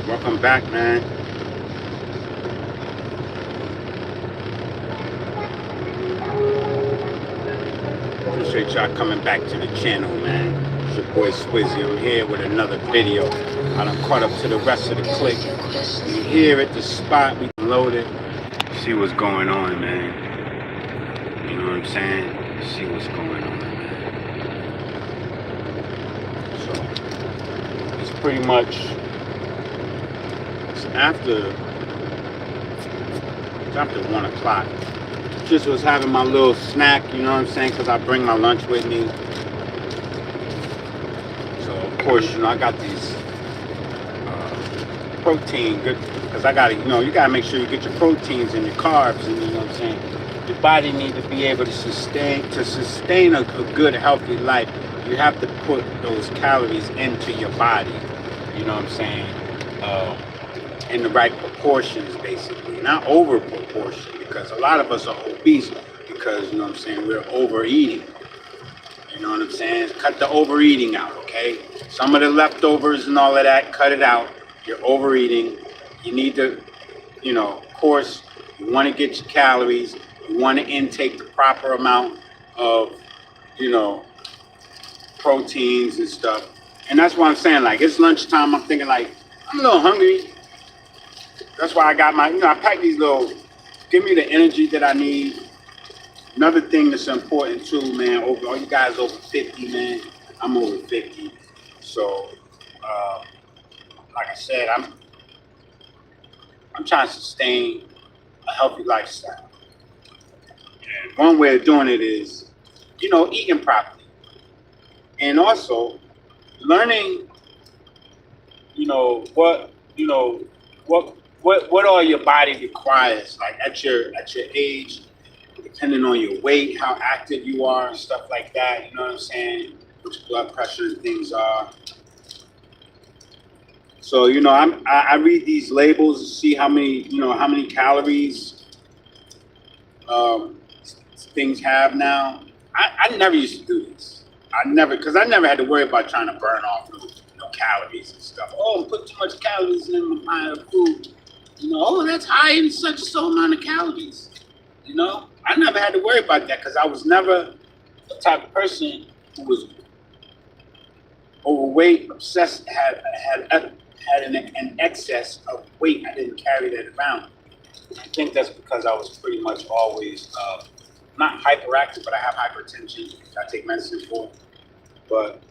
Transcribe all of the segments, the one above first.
Welcome back, man. Appreciate y'all coming back to the channel, man. It's your boy Swizzy. I'm here with another video. I done caught up to the rest of the clique. We here at the spot. We loaded. See what's going on, man. You know what I'm saying? See what's going on, man. So it's pretty much after 1 o'clock. Just was having my little snack, you know what I'm saying? Because I bring my lunch with me. So, of course, I got these protein, good, because I got to, you got to make sure you get your proteins and your carbs, and you know what I'm saying? Your body needs to be able to sustain a good, healthy life. You have to put those calories into your body, you know what I'm saying? In the right proportions, basically, not over proportion, because a lot of us are obese because, you know what I'm saying, we're overeating. You know what I'm saying? Cut the overeating out, okay? Some of the leftovers and all of that, cut it out. You're overeating. You need to, of course, you want to get your calories. You want to intake the proper amount of, proteins and stuff. And that's what I'm saying. Like, it's lunchtime. I'm thinking, like, I'm a little hungry. That's why I got I pack these little, give me the energy that I need. Another thing that's important too, man, all you guys over 50, man, I'm over 50. So, like I said, I'm trying to sustain a healthy lifestyle. And one way of doing it is, eating properly. And also learning, what all your body requires, like at your age, depending on your weight, how active you are, and stuff like that. You know what I'm saying? What your blood pressure and things are. So I read these labels to see how many calories things have now. I never used to do this. Because I never had to worry about trying to burn off calories and stuff. Oh, I'm putting too much calories in my food. That's high in such and so amount of calories. I never had to worry about that because I was never the type of person who was overweight, obsessed, had an excess of weight. I didn't carry that around. I think that's because I was pretty much always not hyperactive, but I have hypertension. I take medicine for it. But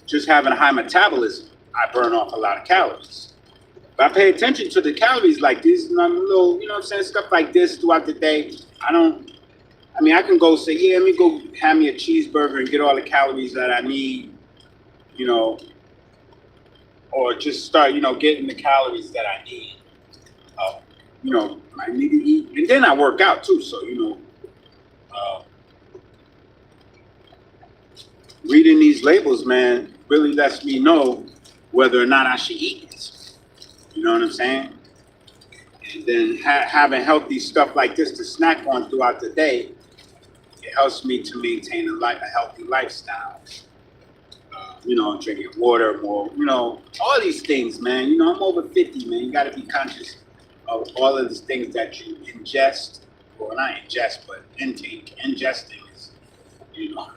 just having a high metabolism, I burn off a lot of calories. But I pay attention to the calories like this, little, stuff like this throughout the day. I can go say, yeah, let me go have me a cheeseburger and get all the calories that I need, or just start, getting the calories that I need. I need to eat. And then I work out too, so, reading these labels, man, really lets me know whether or not I should eat this. You know what I'm saying? And then having healthy stuff like this to snack on throughout the day, it helps me to maintain a healthy lifestyle. Drinking water more, all these things, man. I'm over 50, man. You got to be conscious of all of these things that you ingest, or not ingest, but intake. Ingesting is, like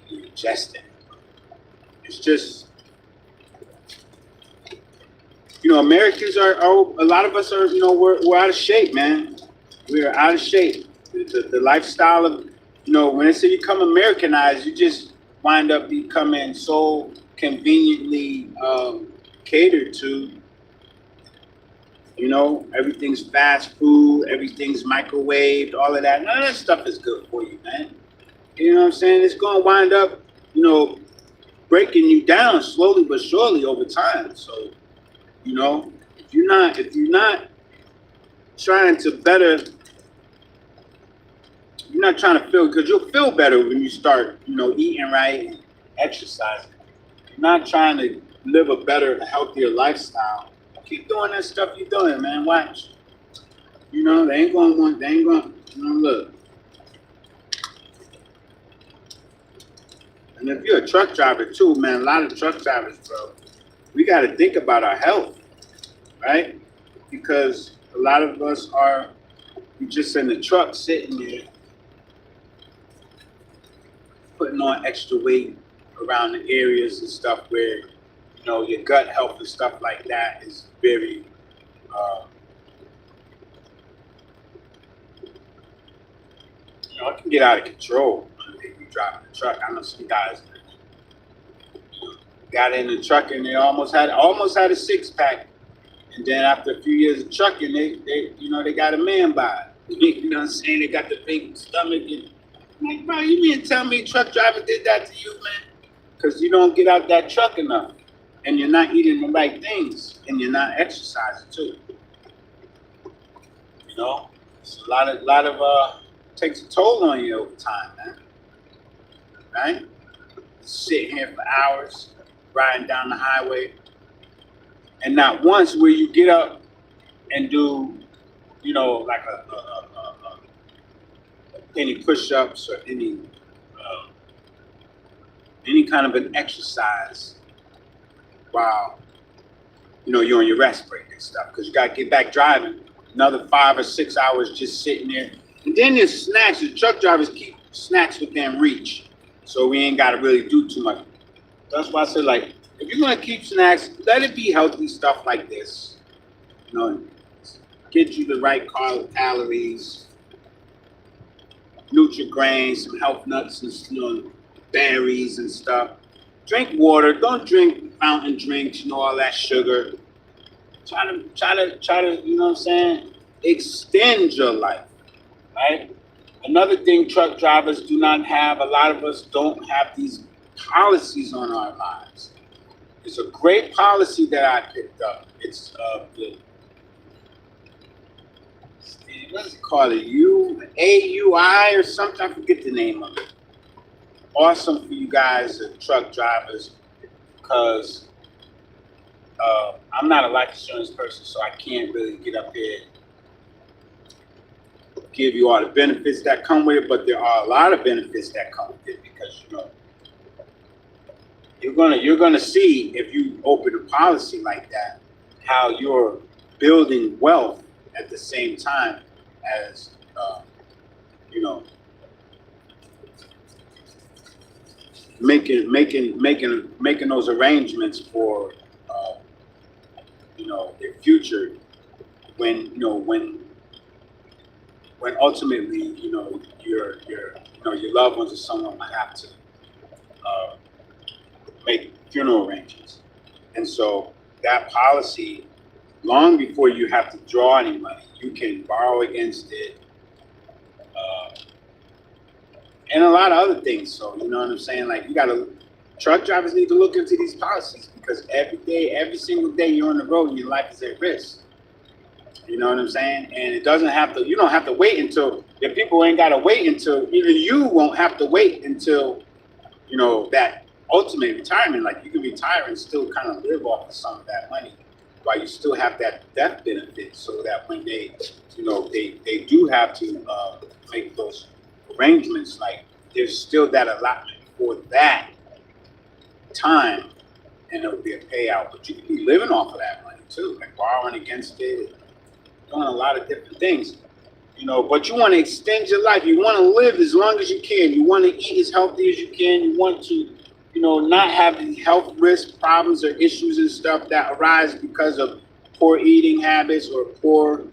you ingesting. It's just, Americans are a lot of us are, we're out of shape, man. We're out of shape. The lifestyle of, when they say you become Americanized, you just wind up becoming so conveniently catered to. Everything's fast food, everything's microwaved, all of that. None of that stuff is good for you, man. You know what I'm saying? It's going to wind up, breaking you down slowly but surely over time. So, if you're not trying to better, you're not trying to feel, because you'll feel better when you start, eating right and exercising. You're not trying to live a better, healthier lifestyle. Keep doing that stuff you're doing, man. Watch. They ain't going to, look. And if you're a truck driver too, man, a lot of truck drivers, bro, we got to think about our health, right? Because a lot of us are just in the truck sitting there putting on extra weight around the areas and stuff where, your gut health and stuff like that is very, it can get out of control if you drive the truck. I know some guys got in the truck and they almost had a six pack, and then after a few years of trucking, they got a man bod. You know what I'm saying? They got the big stomach, and I'm like, bro, you mean tell me truck driver did that to you, man? Because you don't get out that truck enough, and you're not eating the right things, and you're not exercising too. It's a lot of takes a toll on you over time, man. Right? Sitting here for hours, riding down the highway, and not once will you get up and do, like any push-ups or any kind of an exercise while you're on your rest break and stuff, because you got to get back driving another 5 or 6 hours just sitting there. And then there's snacks. The truck drivers keep snacks within reach, so we ain't got to really do too much. That's why I said, like, if you're gonna keep snacks, let it be healthy stuff like this. Get you the right calories, Nutri-Grains, some health nuts, and berries and stuff. Drink water. Don't drink fountain drinks. All that sugar. Try to, extend your life, right? Another thing truck drivers do not have, a lot of us don't have these policies on our lives. It's a great policy that I picked up. It's what is it called? AUI or something? I forget the name of it. Awesome for you guys, truck drivers, because I'm not a life insurance person, so I can't really get up here and give you all the benefits that come with it, but there are a lot of benefits that come with it, because you're gonna see, if you open a policy like that, how you're building wealth at the same time as making those arrangements for their future, when ultimately your loved ones or someone might have to make funeral arrangements. And so that policy, long before you have to draw any money, you can borrow against it, and a lot of other things. So you know what I'm saying? Like, truck drivers need to look into these policies, because every single day you're on the road and your life is at risk. You know what I'm saying? And you don't have to wait until, if people ain't got to wait until, even you won't have to wait until, that ultimate retirement. Like, you can retire and still kind of live off of some of that money while you still have that death benefit, so that when they do have to make those arrangements, like, there's still that allotment for that time, and it'll be a payout. But you can be living off of that money too, like borrowing against it, doing a lot of different things. But you want to extend your life. You want to live as long as you can. You want to eat as healthy as you can. You want to, not have the health risk problems or issues and stuff that arise because of poor eating habits or poor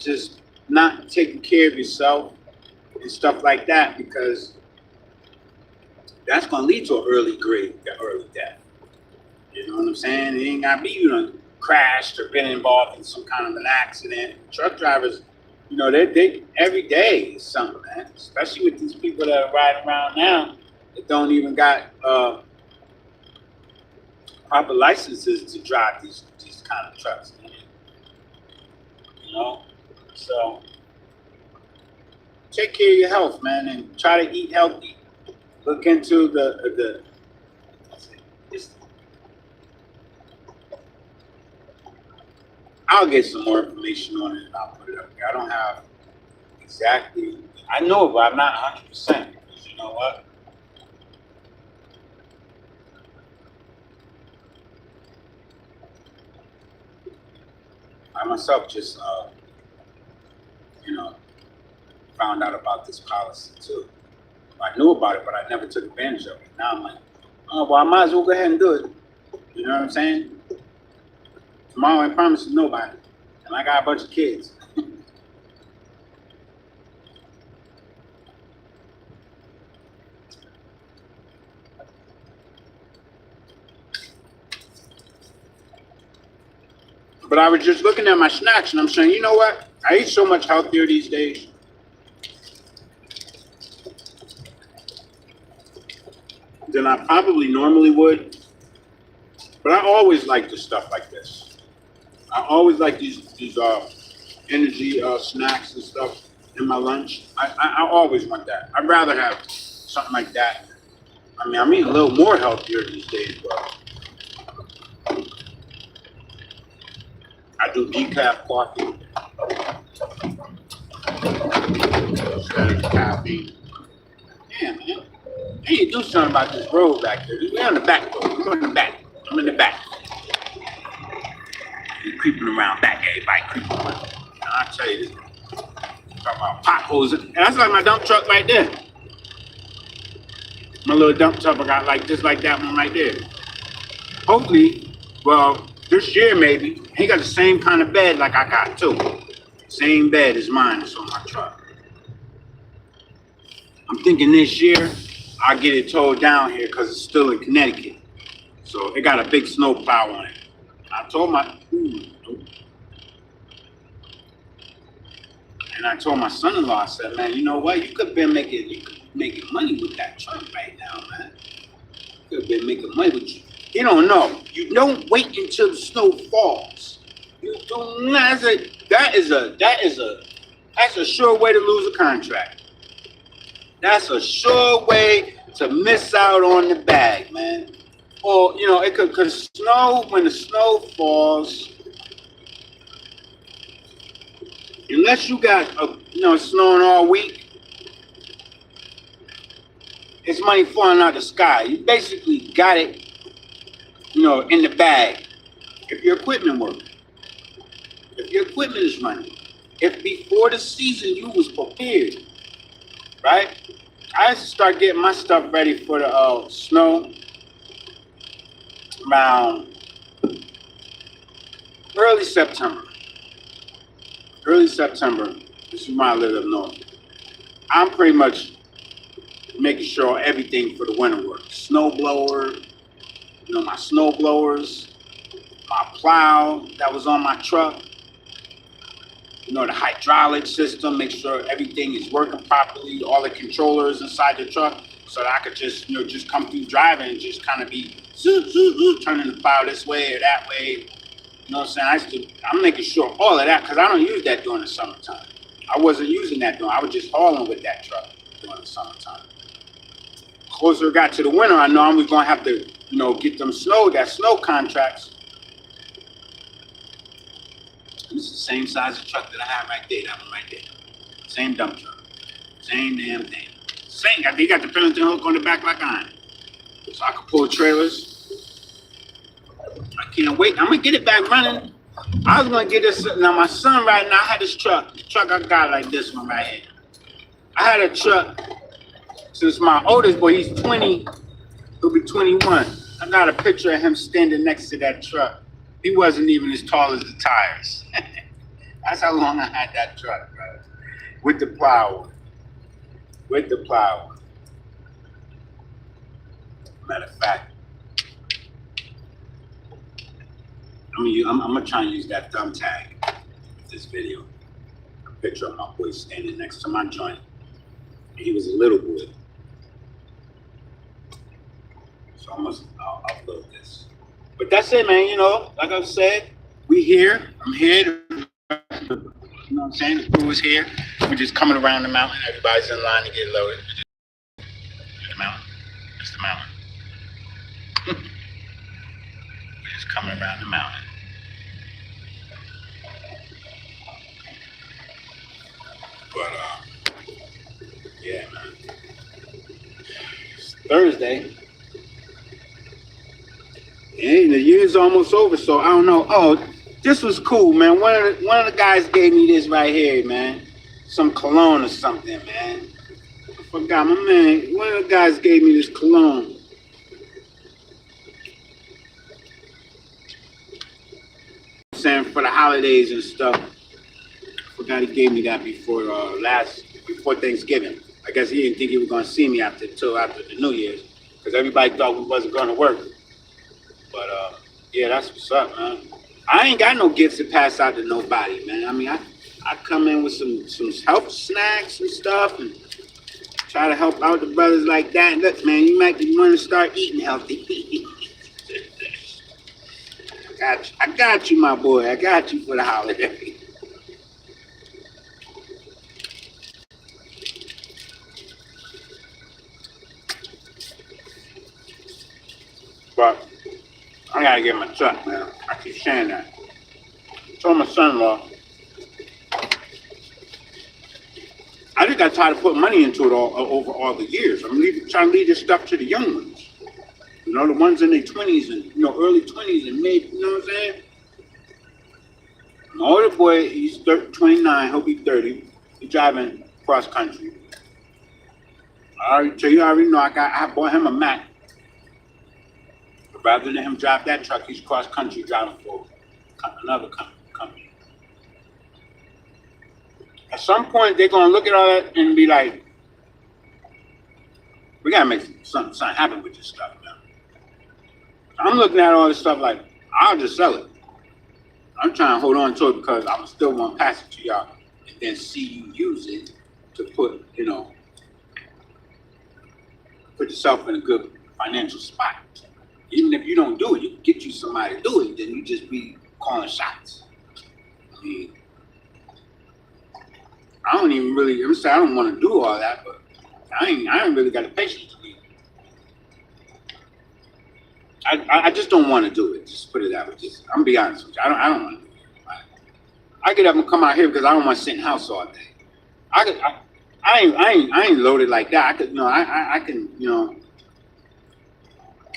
just not taking care of yourself and stuff like that, because that's going to lead to an early death. You know what I'm saying? It ain't got to be you crashed or been involved in some kind of an accident. Truck drivers, they every day is something, man. Especially with these people that are riding around now that don't even got proper licenses to drive these kind of trucks, man. So take care of your health, man, and try to eat healthy. Look into I'll get some more information on it and I'll put it up there. I don't have exactly, I know it, but I'm not 100%, because you know what? I myself just, you know, found out about this policy too. I knew about it, but I never took advantage of it. Now I'm like, oh, well, I might as well go ahead and do it. You know what I'm saying? Tomorrow ain't promising nobody. And I got a bunch of kids. But I was just looking at my snacks and I'm saying, you know what? I eat so much healthier these days. Than I probably normally would. But I always like the stuff like this. I always like these energy snacks and stuff in my lunch. I always want that. I'd rather have something like that. I mean, I'm eating a little more healthier these days, but I do decaf coffee instead of caffeine. Yeah, man. I need to do something about this road back there. We're on the back road. We're in the back. I'm in the back. You're creeping around back. Everybody creeping around. I'll tell you this. Talking about potholes. And that's like my dump truck right there. My little dump truck I got like just like that one right there. Hopefully, well, this year maybe, he got the same kind of bed like I got too. Same bed as mine is on my truck. I'm thinking this year I'll get it towed down here because it's still in Connecticut. So it got a big snow plow on it. I told my son-in-law, I said, man, you know what? You could have been making money with that truck right now, man. You could have been making money with you. You don't know. You don't wait until the snow falls. You do not. That's a sure way to lose a contract. That's a sure way to miss out on the bag, man. Or, you know, it could snow when the snow falls. Unless you got, snowing all week, it's money falling out of the sky. You basically got it, in the bag. If your equipment works, if your equipment is running, if before the season you was prepared, right? I had to start getting my stuff ready for the snow around early September. This is when I live up north. I'm pretty much making sure everything for the winter works. Snow blower, my snow blowers, my plow that was on my truck, the hydraulic system, make sure everything is working properly, all the controllers inside the truck, so that I could just, just come through driving and just kind of be turning the plow this way or that way. You know what I'm saying? I'm making sure all of that, because I don't use that during the summertime. I wasn't using that I was just hauling with that truck during the summertime. Closer it got to the winter, I know I was going to have to, get them snow contracts. This is the same size of truck that I have right there, that one right there. Same dump truck. Same damn thing. Same, I think got the Pendleton hook on the back like iron. So I can pull trailers. I can't wait. I'm going to get it back running. I was going to get this. Now, my son right now, I had this truck. The truck I got like this one right here. I had a truck since my oldest boy, he's 20. He'll be 21. I got a picture of him standing next to that truck. He wasn't even as tall as the tires. That's how long I had that truck, bro. With the plow. Matter of fact, I'm gonna try and use that thumb tag with this video. A picture of my boy standing next to my joint. He was a little boy. So I'll upload this. But that's it, man. Like I said, we here. I'm here. You know what I'm saying? The crew is here. We're just coming around the mountain. Everybody's in line to get loaded. The mountain. It's the mountain. We're just coming around the mountain. But yeah, man. It's Thursday. And the year's almost over, so I don't know. Oh, This was cool, man. One of the guys gave me this right here, man. Some cologne or something, man. I forgot my man. One of the guys gave me this cologne. Saying for the holidays and stuff. I forgot he gave me that before Thanksgiving. I guess he didn't think he was gonna see me till after the New Year's, because everybody thought we wasn't gonna work. But yeah, that's what's up, man. I ain't got no gifts to pass out to nobody, man. I mean, I come in with some health snacks and stuff and try to help out the brothers like that. Look, man, you might want to start eating healthy. I got you, my boy. I got you for the holiday. But I gotta get my truck, man. I keep saying that. I told my son-in-law, I just got tired of putting money into it over all the years. I'm trying to leave this stuff to the young ones. You know, the ones in their 20s and, early 20s and maybe, you know what I'm saying? My older boy, he's 29, he'll be 30. He's driving cross country. You already know I bought him a Mac. Rather than him drive that truck, he's cross country driving for another company. At some point, they're gonna look at all that and be like, "We gotta make something happen with this stuff now." I'm looking at all this stuff like, I'll just sell it. I'm trying to hold on to it because I'm still gonna pass it to y'all and then see you use it to put yourself in a good financial spot. Even if you don't do it, you can get you somebody to do it, then you just be calling shots. I mean, I don't want to do all that, but I ain't really got the patience to do it. I just don't want to do it. Just put it that way. I'm gonna be honest with you. I don't want to do it. I get up and come out here because I don't want to sit in the house all day. I ain't loaded like that. I could, I can,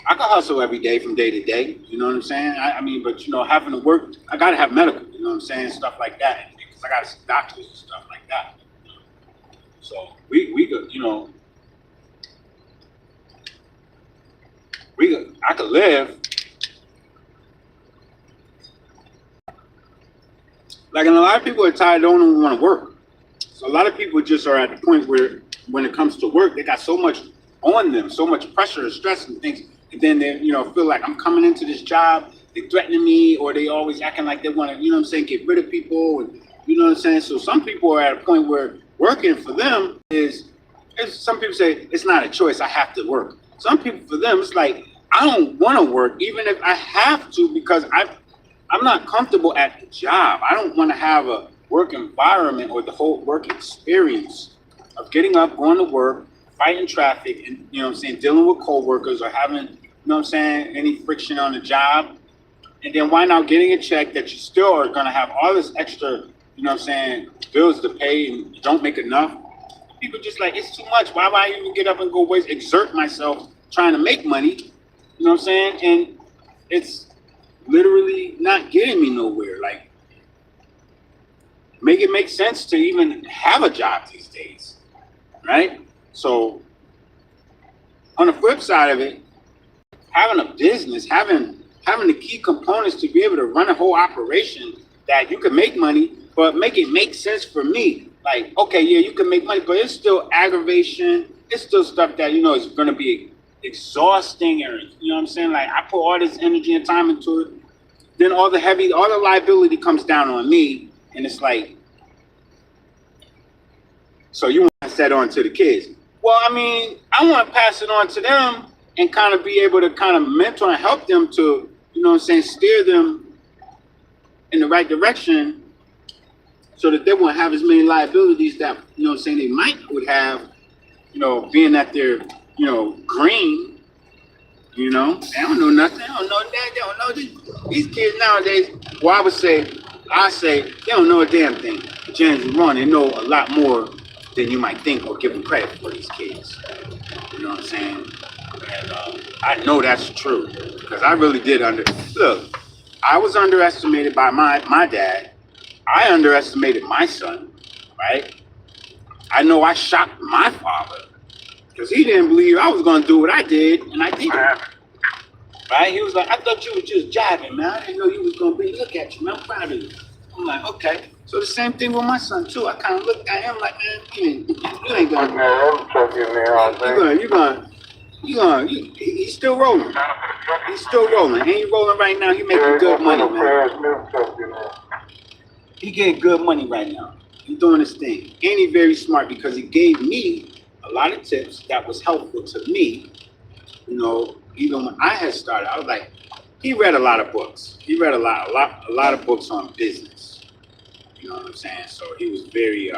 I can hustle every day from day to day. You know what I'm saying? I mean, but having to work, I gotta have medical. You know what I'm saying? Stuff like that, because I gotta see doctors and stuff like that. So we could, I could live. Like, and a lot of people are tired, don't even want to work. So a lot of people just are at the point where, when it comes to work, they got so much on them, so much pressure and stress and things. And then they, feel like I'm coming into this job, they're threatening me, or they always acting like they want to, get rid of people. And, you know what I'm saying? So some people are at a point where working for them is some people say it's not a choice, I have to work. Some people, for them, it's like, I don't want to work, even if I have to, because I'm not comfortable at the job. I don't want to have a work environment or the whole work experience of getting up, going to work, fighting traffic, and dealing with coworkers or having, any friction on the job. And then why not getting a check that you still are gonna have all this extra, bills to pay and you don't make enough. People just like, it's too much. Why would I even get up and go exert myself trying to make money? You know what I'm saying? And it's literally not getting me nowhere. Like, make it make sense to even have a job these days, right? So on the flip side of it, having a business, having the key components to be able to run a whole operation that you can make money, but make it make sense for me. Like, okay, yeah, you can make money, but it's still aggravation. It's still stuff that, is going to be exhausting, or, you know what I'm saying? Like, I put all this energy and time into it. Then all the liability comes down on me. And it's like, so you want to pass that on to the kids. Well, I mean, I want to pass it on to them and kind of be able to kind of mentor and help them to, steer them in the right direction so that they won't have as many liabilities that, they would have, being that they're, green, they don't know nothing. They don't know that. They don't know these kids nowadays. Well, I say they don't know a damn thing. James is wrong. They know a lot more than you might think or give them credit for, these kids. You know what I'm saying? And I know that's true because I really did look, I was underestimated by my dad. I underestimated my son, right? I know I shocked my father because he didn't believe I was going to do what I did, and I did it. Right? He was like, I thought you were just jiving, man. I didn't know you was going to be. Look at you, man. I'm proud of you. I'm like, okay. So the same thing with my son, too. I kind of looked at him like, man, you ain't going to. He's still rolling. He's still rolling. And he's rolling right now. He making good money, man. He getting good money right now. He's doing his thing. And he's very smart because he gave me a lot of tips that was helpful to me. You know, even when I had started, I was like, he read a lot of books. He read a lot of books on business. You know what I'm saying? So he was very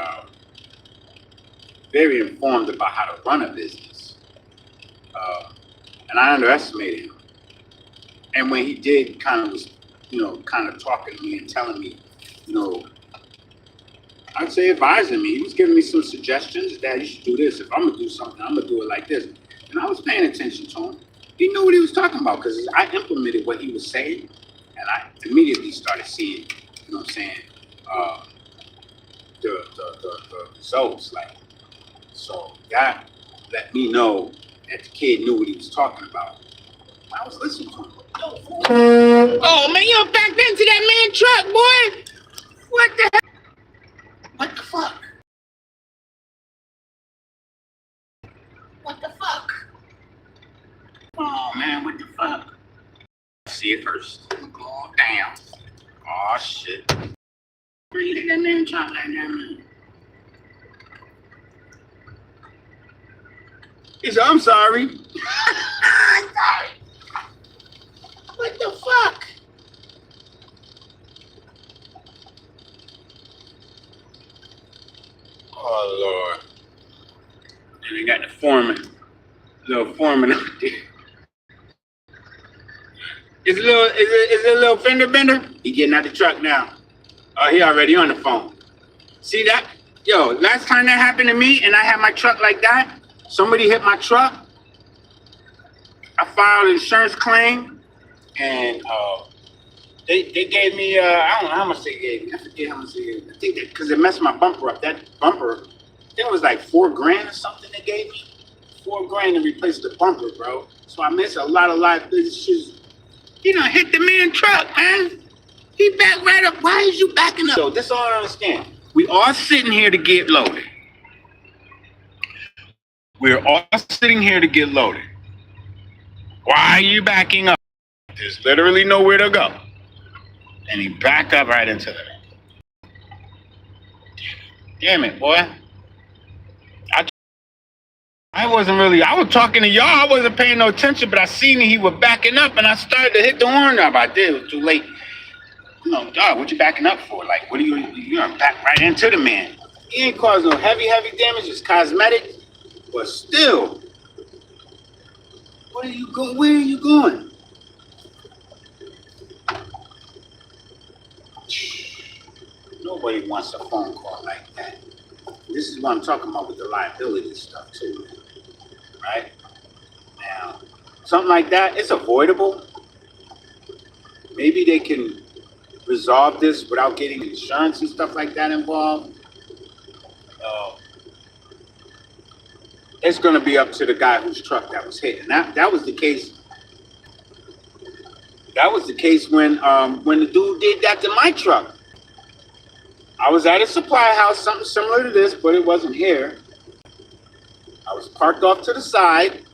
informed about how to run a business. And I underestimated him. And when he did kind of was, kind of talking to me and telling me, I'd say advising me. He was giving me some suggestions that you should do this. If I'm gonna do something, I'm gonna do it like this. And I was paying attention to him. He knew what he was talking about because I implemented what he was saying, and I immediately started seeing, the results. Like, so that let me know that the kid knew what he was talking about. I was listening to him. Oh man, you backed into that man truck, boy. What the heck? What the fuck? What the fuck? Oh man, what the fuck? See it first. Oh damn. Oh shit. Where you let that man truck like that, man? He said, I'm sorry. I'm sorry. What the fuck? Oh Lord. And they got the little foreman out there. Is it a little fender bender? He getting out the truck now. Oh, he already on the phone. See that? Yo, last time that happened to me and I had my truck like that, somebody hit my truck. I filed an insurance claim and they gave me, I don't know how much they gave me. I forget how much they gave me. I think that because it messed my bumper up. That bumper, I think it was like $4,000 or something they gave me. $4,000 to replace the bumper, bro. So I missed a lot of liability. He done hit the man truck, man. He backed right up. Why is you backing up? So this all I understand. We all sitting here to get loaded. We're all sitting here to get loaded. Why are you backing up? There's literally nowhere to go. And he backed up right into the. Damn it, boy. I was talking to y'all, I wasn't paying no attention, but I seen he was backing up and I started to hit the horn up. I did, it was too late. Dog, what you backing up for? Like, what are you're gonna back right into the man. He ain't caused no heavy damage, it's cosmetic, but still. Where are you going? Nobody wants a phone call like that. This is what I'm talking about with the liability stuff too, man. Right? Now, something like that, it's avoidable. Maybe they can resolve this without getting insurance and stuff like that involved. It's going to be up to the guy whose truck that was hit. And that was the case. That was the case when the dude did that to my truck. I was at a supply house, something similar to this, but it wasn't here. I was parked off to the side,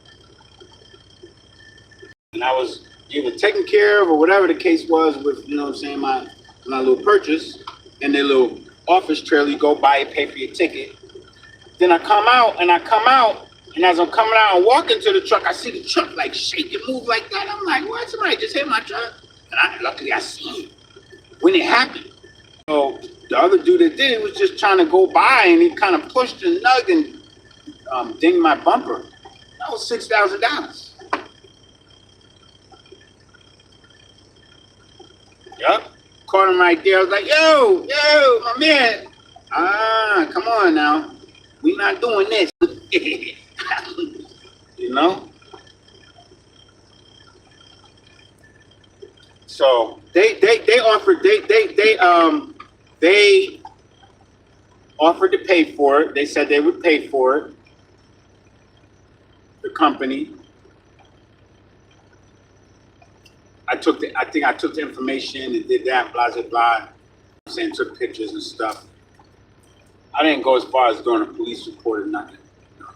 and I was either taken care of or whatever the case was with, my little purchase and their little office trailer. You go buy it, pay for your ticket. Then I come out, and as I'm coming out and walking to the truck, I see the truck like shake and move like that. I'm like, what? Somebody just hit my truck? And luckily I seen it when it happened. So the other dude that did it was just trying to go by, and he kind of pushed and nugged and dinged my bumper. That was $6,000. Yup. Caught him right there. I was like, yo, my man. Come on now. We not doing this. So they offered they offered to pay for it. They said they would pay for it. The company. I think I took the information and did that, blah blah blah. I'm saying took pictures and stuff. I didn't go as far as doing a police report or nothing,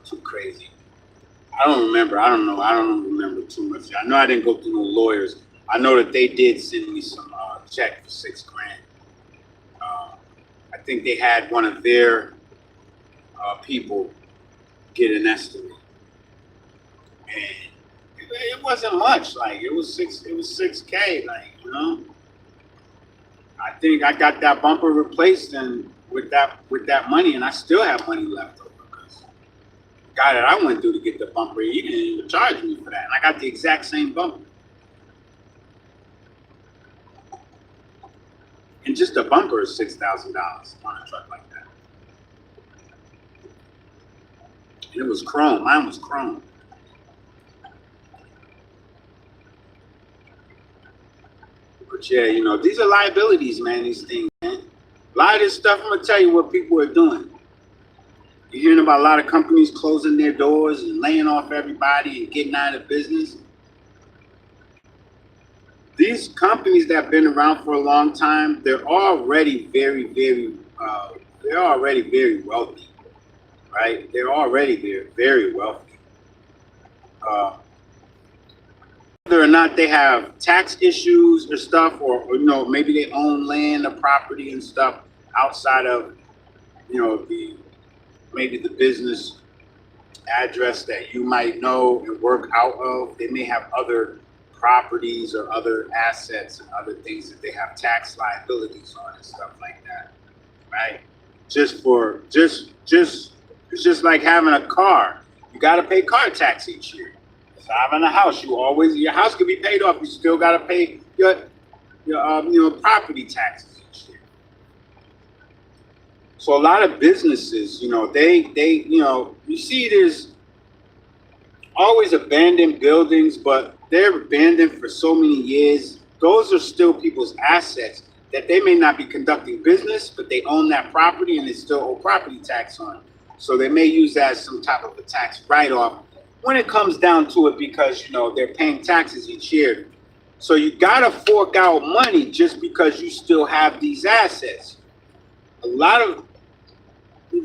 too crazy. I don't remember. I don't remember too much. I know I didn't go through no lawyers. I know that they did send me some check for $6 grand. I think they had one of their people get an estimate, and it wasn't much. Like it was $6K. Like I think I got that bumper replaced and with that money, and I still have money left over because the guy that I went through to get the bumper, he didn't even charge me for that, and I got the exact same bumper. And just a bumper is $6,000 on a truck like that. And it was chrome. Mine was chrome. But yeah, these are liabilities, man, these things, man. A lot of this stuff, I'm going to tell you what people are doing. You're hearing about a lot of companies closing their doors and laying off everybody and getting out of business. These companies that have been around for a long time, they're already very wealthy, right? They're already very wealthy. Whether or not they have tax issues or stuff, or maybe they own land or property and stuff outside of, maybe the business address that you might know and work out of. They may have other properties or other assets and other things that they have tax liabilities on and stuff like that, right? It's just like having a car. You got to pay car tax each year. It's having a house. Your house could be paid off. You still got to pay your property taxes each year. So a lot of businesses, you see there's always abandoned buildings, but they're abandoned for so many years. Those are still people's assets that they may not be conducting business, but they own that property and they still owe property tax on it. So they may use that as some type of a tax write-off when it comes down to it, because they're paying taxes each year. So you gotta fork out money just because you still have these assets. A lot of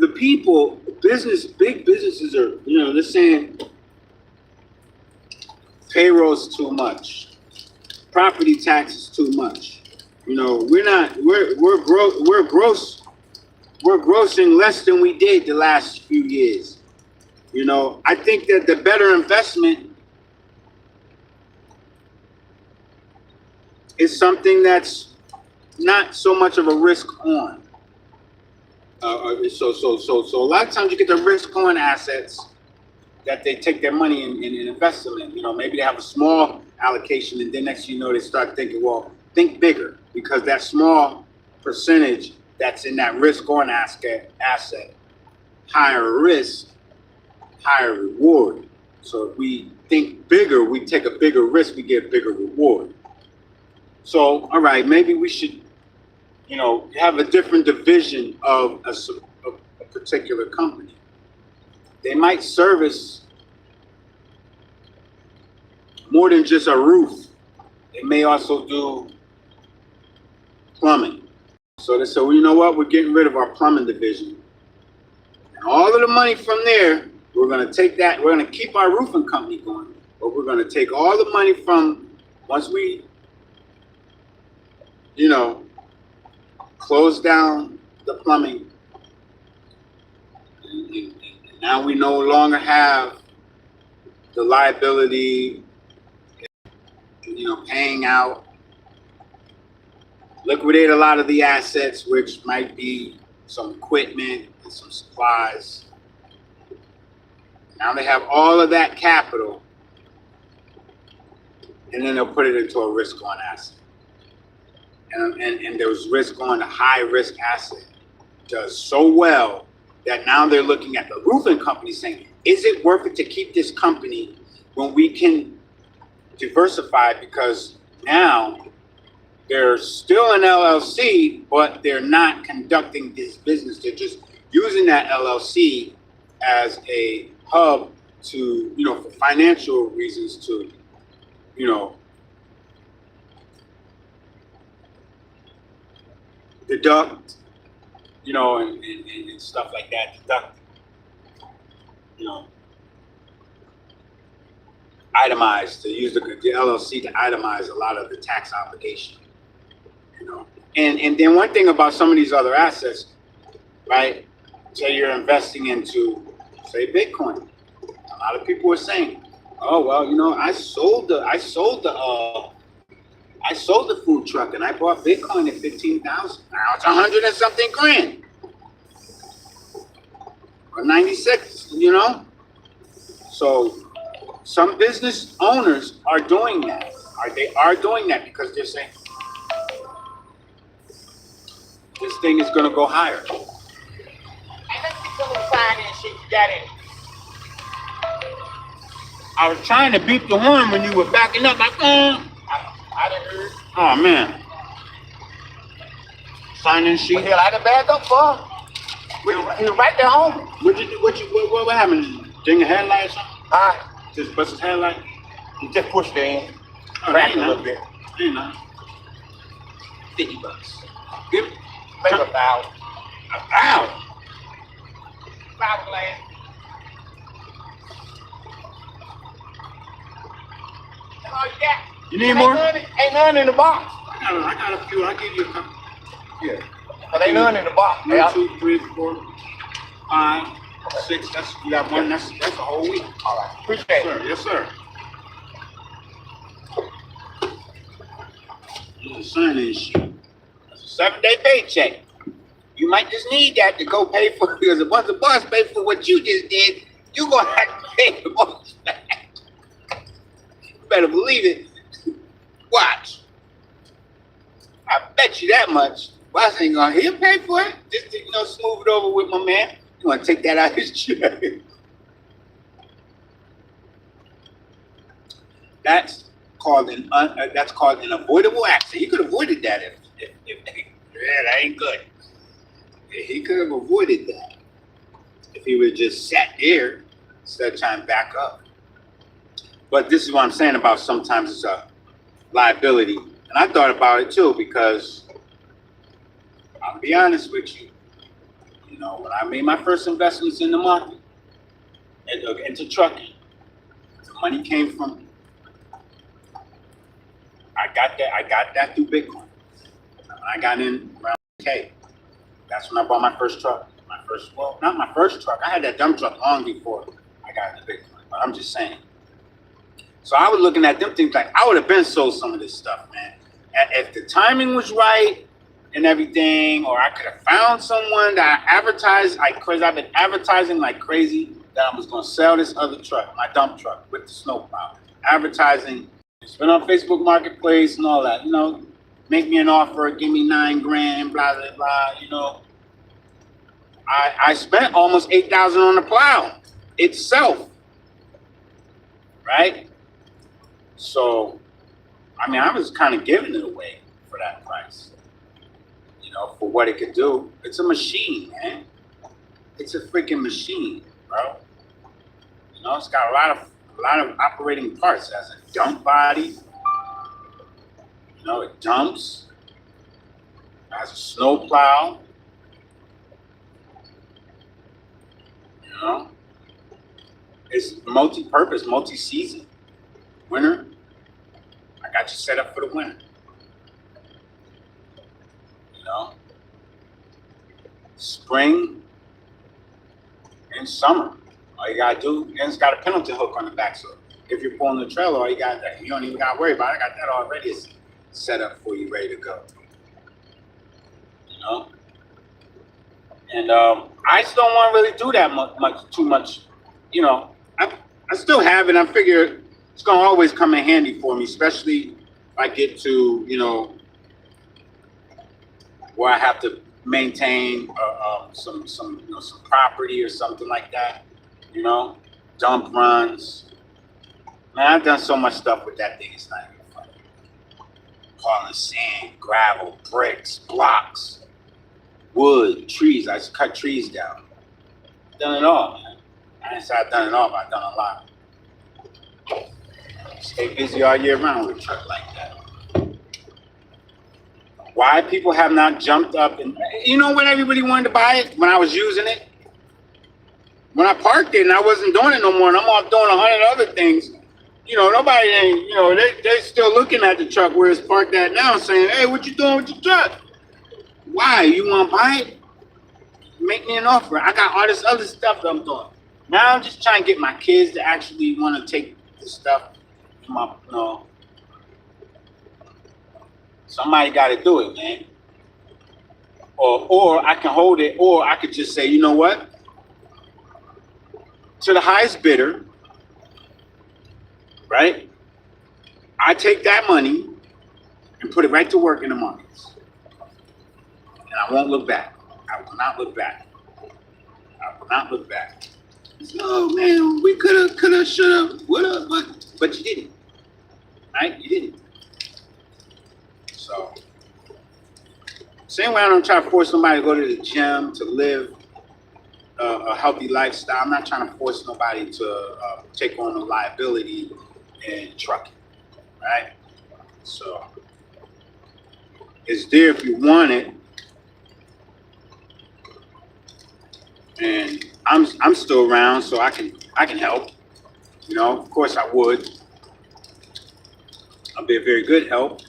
the people, big businesses are, they're saying payroll's too much, property tax is too much. We're grossing less than we did the last few years. I think that the better investment is something that's not so much of a risk on. So a lot of times you get the risk on assets that they take their money and invest them in. Maybe they have a small allocation, and then next thing you know, they start thinking, well, think bigger, because that small percentage that's in that risk on asset, higher risk, higher reward. So if we think bigger, we take a bigger risk, we get a bigger reward. So, all right, maybe we should, have a different division of a particular company. They might service more than just a roof. They may also do plumbing. So they said, well, you know what? We're getting rid of our plumbing division. And all of the money from there, we're going to take that. We're going to keep our roofing company going. But we're going to take all the money from, once we, close down the plumbing. And now we no longer have the liability, paying out, liquidate a lot of the assets, which might be some equipment and some supplies. Now they have all of that capital, and then they'll put it into a risk-on asset. And there's risk on a high-risk asset does so well that now they're looking at the roofing company saying, is it worth it to keep this company when we can diversify? Because now they're still an LLC, but they're not conducting this business. They're just using that LLC as a hub to, for financial reasons to, you know, deduct, and stuff like that. Deduct, itemize, to use the LLC to itemize a lot of the tax obligation. And then one thing about some of these other assets, right? Say you're investing into, say, Bitcoin. A lot of people are saying, "Oh well, I sold the food truck and I bought Bitcoin at 15,000. Now it's 100 and something grand, or 96. So some business owners are doing that. They are doing that because they're saying this thing is going to go higher. Hey, let's get some of the sign in shit you got in. I was trying to beep the horn when you were backing up. Like, I didn't hear it. Oh man. Sign-in sheet. What the hell I done back up for? He was right there home. What happened? Ding a headlight or something? Just bust his headlight? He just pushed it in. Cracked a little bit. Ain't nothing. $50. Give it. Maybe $1,000. $1,000? $5 That's all you got. You need more? Ain't none in the box. I got a few. I'll give you a couple. Yeah. But ain't none in the box. 1, 2, 3, 4, 5, 6. You got one. That's a whole week. All right. Appreciate it. Yes, sir. Little sign-in sheet. That's a 7-day paycheck. You might just need that to go pay for, because once the boss pay for what you just did, you're gonna have to pay the boss back. You better believe it. Watch. I bet you that much. Boss ain't gonna, he'll pay for it. Just to, smooth it over with my man. You wanna take that out of his check. That's called an avoidable accident. He could have avoided that if that ain't good. He could have avoided that if he would have just sat there instead of trying to back up. But this is what I'm saying about sometimes it's a liability. And I thought about it too, because I'll be honest with you. When I made my first investments in the market, into trucking, the money came from, I got that through Bitcoin. I got in around K. That's when I bought my first truck. Not my first truck. I had that dump truck long before I got into Bitcoin. But I'm just saying. So I was looking at them things like, I would have been sold some of this stuff, man. If the timing was right and everything, or I could have found someone that I advertised, because I've been advertising like crazy that I was going to sell this other truck, my dump truck with the snowplow. Advertising. It's been on Facebook Marketplace and all that, make me an offer, give me $9 grand, blah, blah, blah, I spent almost $8,000 on the plow itself, right? So, I was kind of giving it away for that price, for what it could do. It's a machine, man. It's a freaking machine, bro. It's got a lot of operating parts. It has a dump body. It dumps. It has a snow plow. It's multi-purpose, multi-season. Winter, I got you set up for the winter. Spring and summer. All you gotta do, and it's got a penalty hook on the back, so if you're pulling the trailer, you don't even gotta worry about it. I got that already. It's set up for you, ready to go. And I just don't want to really do that too much. I still have it. I figure it's gonna always come in handy for me, especially if I get to where I have to maintain some property or something like that. Dump runs. Man, I've done so much stuff with that thing. It's not even funny. hauling sand, gravel, bricks, blocks, wood, trees. I just cut trees down. Done it all, man. I didn't say I've done it all, but I've done a lot. Stay busy all year round with a truck like that. Why people have not jumped up and, you know, when everybody wanted to buy it, when I was using it, when I parked it and I wasn't doing it no more, and I'm off doing 100 other things, you know, nobody ain't, you know, they still looking at the truck where it's parked at now, saying, hey, what you doing with your truck? Why? You want to buy it? Make me an offer. I got all this other stuff that I'm doing. Now I'm just trying to get my kids to actually want to take the stuff. Somebody got to do it, man. Or I can hold it, or I could just say, you know what? To the highest bidder, right? I take that money and put it right to work in the markets. And I won't look back. I will not look back. I will not look back. Oh man, we coulda, shoulda, woulda, but you didn't. Right? You didn't. So, same way I don't try to force somebody to go to the gym, to live a healthy lifestyle. I'm not trying to force nobody to take on a liability in trucking, right? So, it's there if you want it. And I'm still around, so I can help. You know, of course I would. I'll be a very good help.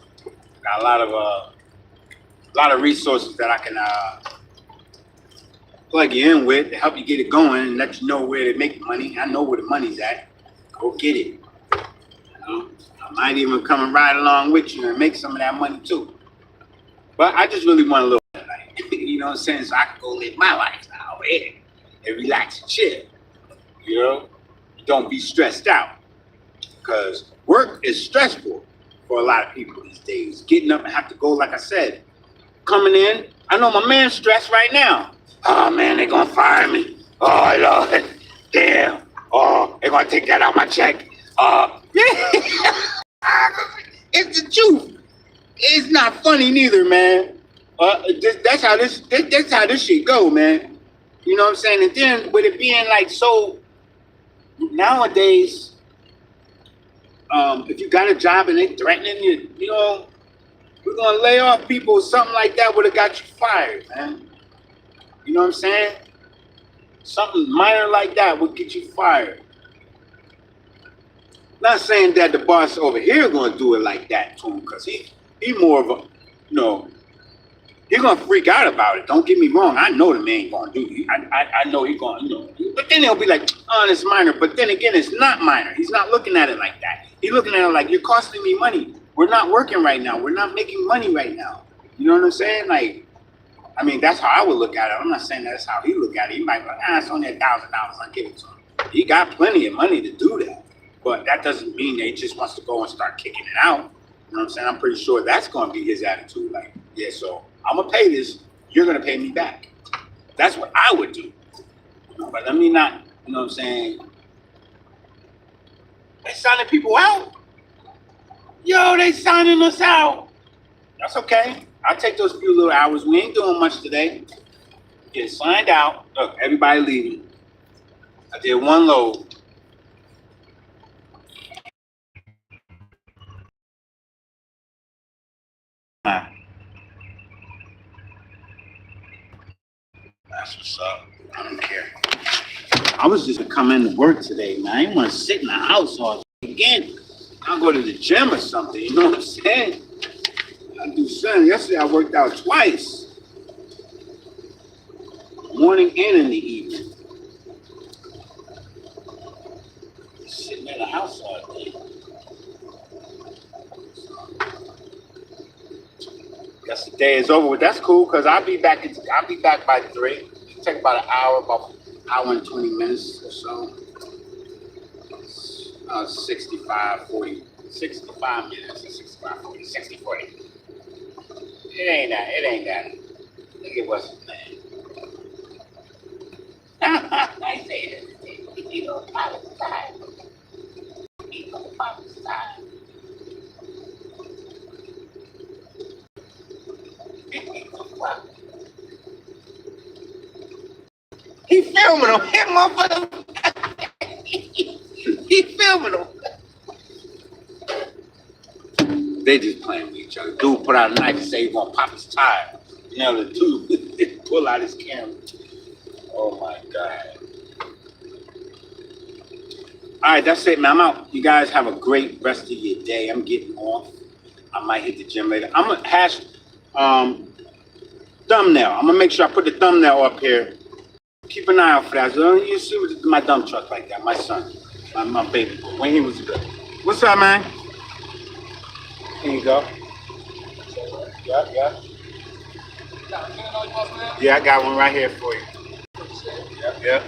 Got a lot of resources that I can plug you in with to help you get it going and let you know where to make money. I know where the money's at. Go get it. You know, I might even come and ride along with you and make some of that money too. But I just really want a little bit, like, you know what I'm saying? So I can go live my lifestyle over here and relax and chill. You know, don't be stressed out, because work is stressful for a lot of people these days. Getting up and have to go, like I said, coming in. I know my man's stressed right now. Oh man, they're gonna fire me. Oh Lord, damn. Oh, they're gonna take that out my check. It's the truth. It's not funny neither, man. That's how this shit go, man. You know what I'm saying? And then with it being like so nowadays, if you got a job and they threatening you, you know, we're gonna lay off people, something like that would have got you fired, man. You know what I'm saying? Something minor like that would get you fired. Not saying that the boss over here gonna do it like that to him, because he more of a, you know, he's gonna freak out about it. Don't get me wrong. I know the man gonna do it. I know he's gonna, you know. But then he'll be like, oh, it's minor. But then again, it's not minor. He's not looking at it like that. He's looking at it like, you're costing me money. We're not working right now. We're not making money right now. You know what I'm saying? Like, I mean, that's how I would look at it. I'm not saying that's how he look at it. He might be like, it's only $1,000. I'll give it to him. He got plenty of money to do that. But that doesn't mean that he just wants to go and start kicking it out. You know what I'm saying? I'm pretty sure that's going to be his attitude. Like, yeah, so I'm going to pay this. You're going to pay me back. That's what I would do. You know, but let me not, you know what I'm saying? They signing people out. Yo, they signing us out. That's okay. I'll take those few little hours. We ain't doing much today. Get signed out. Look, everybody leaving. I did one load. That's what's up. I don't care. I was just gonna come into work today, man. I didn't want to sit in the house all day again. I'll go to the gym or something, you know what I'm saying? I do something. Yesterday I worked out twice. Morning and in the evening. Just sitting in the house all day. Guess the day is over with. That's cool, because I'll be back by 3. It'll take about an hour, about an hour and 20 minutes or so. 65 minutes, 65, 40, 60, 40. It ain't that. I think it wasn't, man. I say this. You know, Palestine. You know, Palestine. He filming him. Hit motherfucker. He filming him. They just playing with each other. Dude put out a knife and say he gonna pop his tire. You know, the dude pull out his camera. Oh my God. All right, that's it, man. I'm out. You guys have a great rest of your day. I'm getting off. I might hit the gym later. I'm gonna hash thumbnail. I'm gonna make sure I put the thumbnail up here. Keep an eye out for that. So you see with my dump truck like that. My son, my baby boy, when he was good. What's up, man? Here you go. Yeah. Yeah, I got one right here for you. Yep.